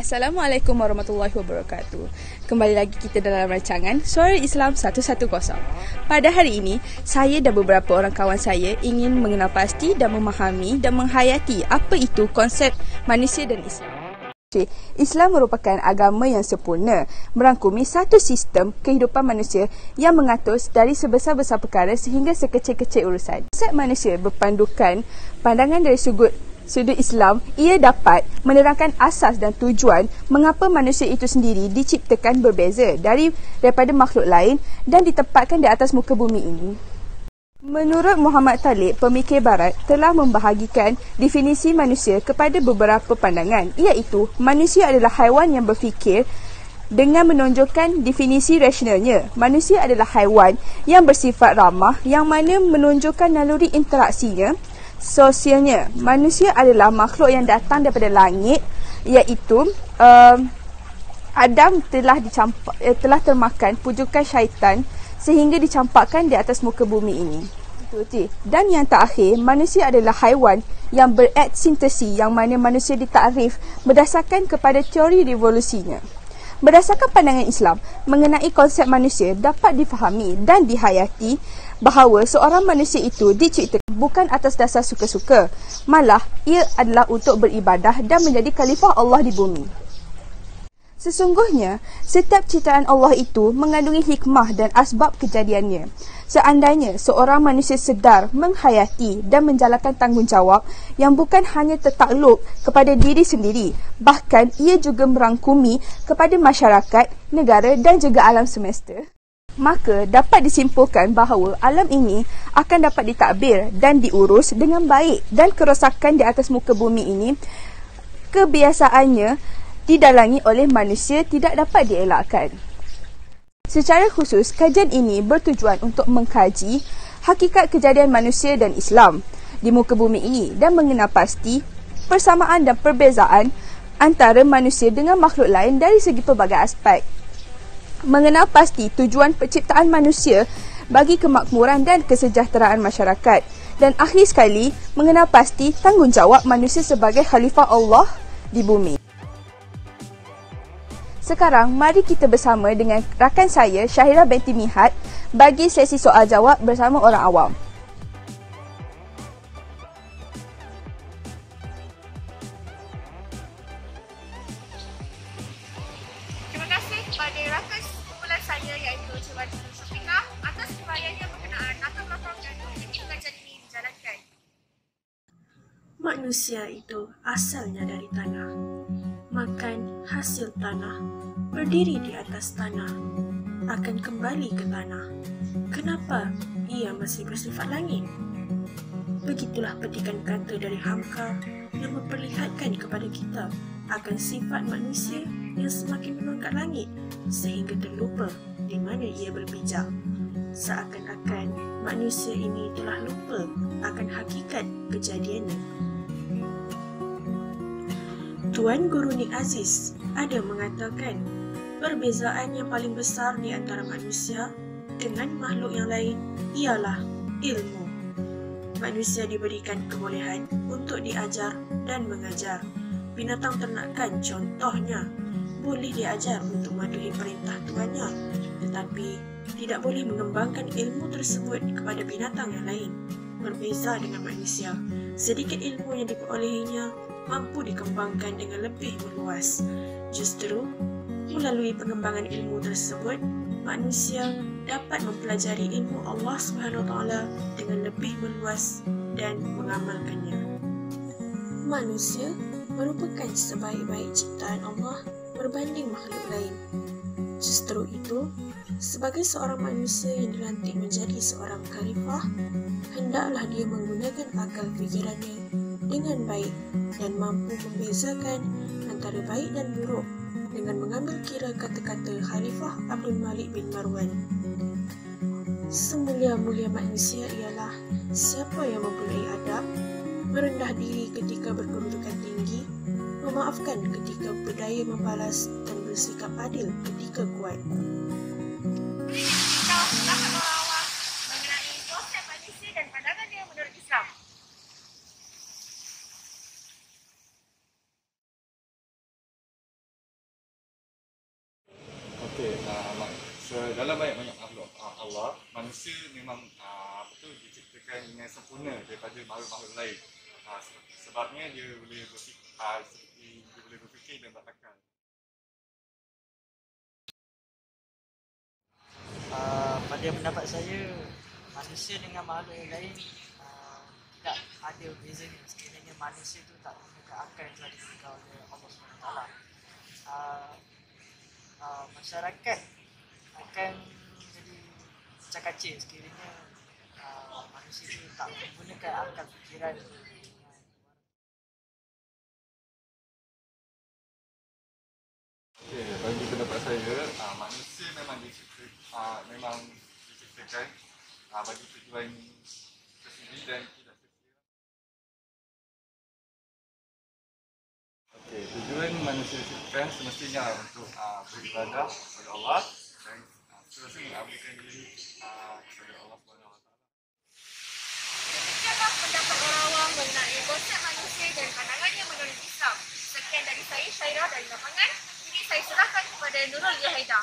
Assalamualaikum warahmatullahi wabarakatuh. Kembali lagi kita dalam rancangan Suara Islam 110. Pada hari ini, saya dan beberapa orang kawan saya ingin mengenal pasti dan memahami dan menghayati apa itu konsep manusia dan Islam. Islam merupakan agama yang sempurna, merangkumi satu sistem kehidupan manusia yang mengatur dari sebesar-besar perkara sehingga sekecil-kecil urusan. Konsep manusia berpandukan pandangan dari sudut Islam. Ia dapat menerangkan asas dan tujuan mengapa manusia itu sendiri diciptakan berbeza daripada makhluk lain dan ditempatkan di atas muka bumi ini. Menurut Muhammad Talib, pemikir barat telah membahagikan definisi manusia kepada beberapa pandangan, iaitu manusia adalah haiwan yang berfikir dengan menonjolkan definisi rasionalnya. Manusia adalah haiwan yang bersifat ramah yang mana menonjolkan naluri interaksinya sosialnya. Manusia adalah makhluk yang datang daripada langit, iaitu Adam telah termakan pujukan syaitan sehingga dicampakkan di atas muka bumi ini. Dan yang terakhir, manusia adalah haiwan yang bereksintesi, yang mana manusia ditakrif berdasarkan kepada teori revolusinya. Berdasarkan pandangan Islam mengenai konsep manusia dapat difahami dan dihayati bahawa seorang manusia itu diciptakan bukan atas dasar suka-suka, malah ia adalah untuk beribadah dan menjadi khalifah Allah di bumi. Sesungguhnya, setiap ciptaan Allah itu mengandungi hikmah dan asbab kejadiannya. Seandainya seorang manusia sedar menghayati dan menjalankan tanggungjawab yang bukan hanya tertakluk kepada diri sendiri, bahkan ia juga merangkumi kepada masyarakat, negara dan juga alam semesta, maka dapat disimpulkan bahawa alam ini akan dapat ditadbir dan diurus dengan baik, dan kerosakan di atas muka bumi ini kebiasaannya didalangi oleh manusia tidak dapat dielakkan. Secara khusus, kajian ini bertujuan untuk mengkaji hakikat kejadian manusia dan Islam di muka bumi ini dan mengenal pasti persamaan dan perbezaan antara manusia dengan makhluk lain dari segi pelbagai aspek. Mengenal pasti tujuan penciptaan manusia bagi kemakmuran dan kesejahteraan masyarakat. Dan akhir sekali, mengenal pasti tanggungjawab manusia sebagai khalifah Allah di bumi. Sekarang, mari kita bersama dengan rakan saya, Syahira binti Mihat, bagi sesi soal jawab bersama orang awam. Terima kasih kepada rakan kumpulan saya iaitu Encik Wati Syafiqah atas uraiannya berkenaan latar belakang dan objektif pengajian ini dijalankan. Manusia itu asalnya dari tanah, makan hasil tanah, berdiri di atas tanah, akan kembali ke tanah. Kenapa ia masih bersifat langit? Begitulah petikan kata dari Hamka yang memperlihatkan kepada kita akan sifat manusia yang semakin menangkap langit sehingga terlupa di mana ia berpijak. Seakan-akan manusia ini telah lupa akan hakikat kejadiannya. Tuan Guru Nik Aziz ada mengatakan perbezaan yang paling besar di antara manusia dengan makhluk yang lain ialah ilmu. Manusia diberikan kebolehan untuk diajar dan mengajar. Binatang ternakan contohnya boleh diajar untuk mematuhi perintah tuannya, tetapi tidak boleh mengembangkan ilmu tersebut kepada binatang yang lain. Berbeza dengan manusia, sedikit ilmu yang diperolehinya mampu dikembangkan dengan lebih meluas. Justru, melalui pengembangan ilmu tersebut, manusia dapat mempelajari ilmu Allah SWT dengan lebih meluas dan mengamalkannya. Manusia merupakan sebaik-baik ciptaan Allah berbanding makhluk lain. Justru itu, sebagai seorang manusia yang dilantik menjadi seorang khalifah, hendaklah dia menggunakan akal fikirannya dengan baik dan mampu membezakan antara baik dan buruk dengan mengambil kira kata-kata Khalifah Abdul Malik bin Marwan. Semulia-mulia manusia ialah siapa yang mempunyai adab, merendah diri ketika berkedudukan tinggi, memaafkan ketika berdaya membalas dan bersikap adil ketika kuat. Kita akan awal mengenai konsep manusia dan pandangannya menurut Islam. Okey, dalam banyak-banyak makhluk Allah, manusia memang diciptakan dengan sempurna daripada makhluk-makhluk lain. Sebabnya dia boleh berfikir dan berakal. Pada pendapat saya, manusia dengan makhluk yang lain tidak ada bezanya. Sekiranya manusia itu tak menggunakan akal yang telah diberikan oleh Allah SWT. Masyarakat akan jadi cakacik sekiranya manusia itu tak menggunakan akal fikiran. Okey, bagi pendapat saya, manusia memang diciptakan bagi tujuan tersendiri dan tidak sesuai. Okey, tujuan manusia diciptakan semestinya untuk beribadah kepada Allah dan seterusnya mengabdikan diri kepada Allah SWT. Demikianlah pendapat orang awam mengenai konsep manusia dan pandangannya menurut Islam. Sekian dari saya, Syairah dari lapangan. Ini saya serahkan kepada Nurul Yahaida.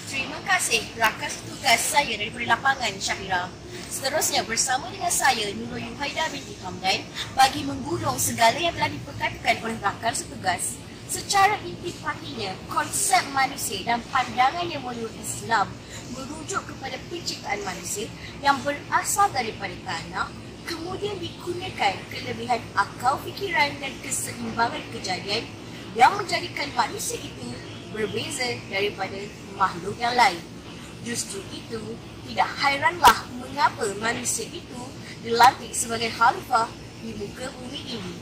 Terima kasih rakan tugas saya daripada lapangan, Syahira. Seterusnya bersama dengan saya, Nurul Yahaida binti Hamdan, bagi menggulung segala yang telah diperkatakan oleh rakan setugas. Secara intifatinya, konsep manusia dan pandangan yang menurut Islam merujuk kepada penciptaan manusia yang berasal daripada tanah, kemudian digunakan kelebihan akal fikiran dan keseimbangan kejadian yang menjadikan manusia itu berbeza daripada makhluk yang lain. Justru itu, tidak hairanlah mengapa manusia itu dilantik sebagai khalifah di muka bumi ini.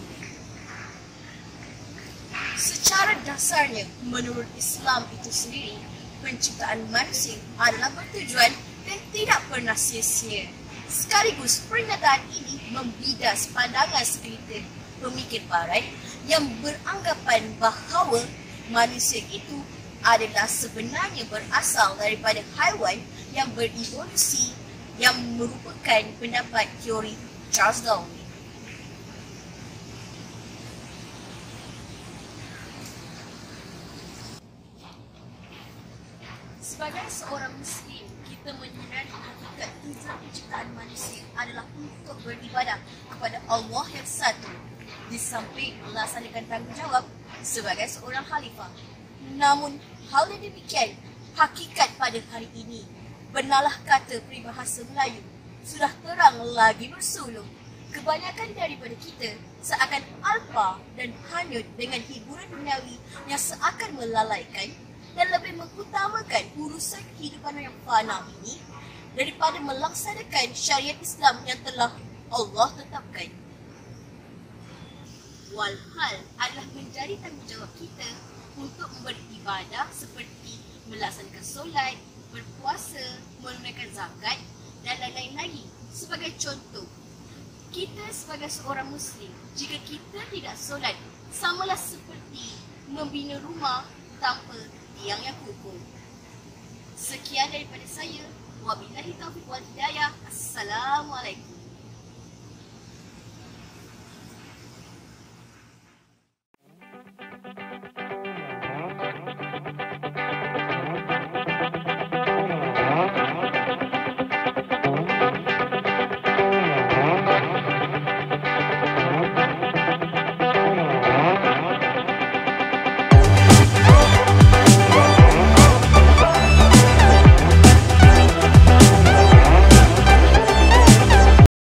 Secara dasarnya, menurut Islam itu sendiri, penciptaan manusia adalah bertujuan dan tidak pernah sia-sia. Sekaligus pernyataan ini membidas pandangan segelintir pemikir barat yang beranggapan bahawa manusia itu adalah sebenarnya berasal daripada haiwan yang berevolusi yang merupakan pendapat teori Charles Darwin. Sebagai seorang Muslim, kita menyadari hakikat tujuan penciptaan manusia adalah untuk beribadah kepada Allah yang satu, di samping melaksanakan tanggungjawab sebagai seorang khalifah. Namun, hal yang demikian, hakikat pada hari ini, benarlah kata peribahasa Melayu, sudah terang lagi bersulung. Kebanyakan daripada kita seakan alpa dan hanyut dengan hiburan duniawi yang seakan melalaikan dan lebih mengutamakan urusan kehidupan yang fana ini daripada melaksanakan syariat Islam yang telah Allah tetapkan. Walhal adalah menjadi tanggungjawab kita untuk beribadah seperti melaksanakan solat, berpuasa, menunaikan zakat dan lain-lain lagi. Sebagai contoh, kita sebagai seorang Muslim, jika kita tidak solat, samalah seperti membina rumah tanpa tiang yang kukuh. Sekian daripada saya. Wabillahi taufiq wal hidayah. Assalamualaikum.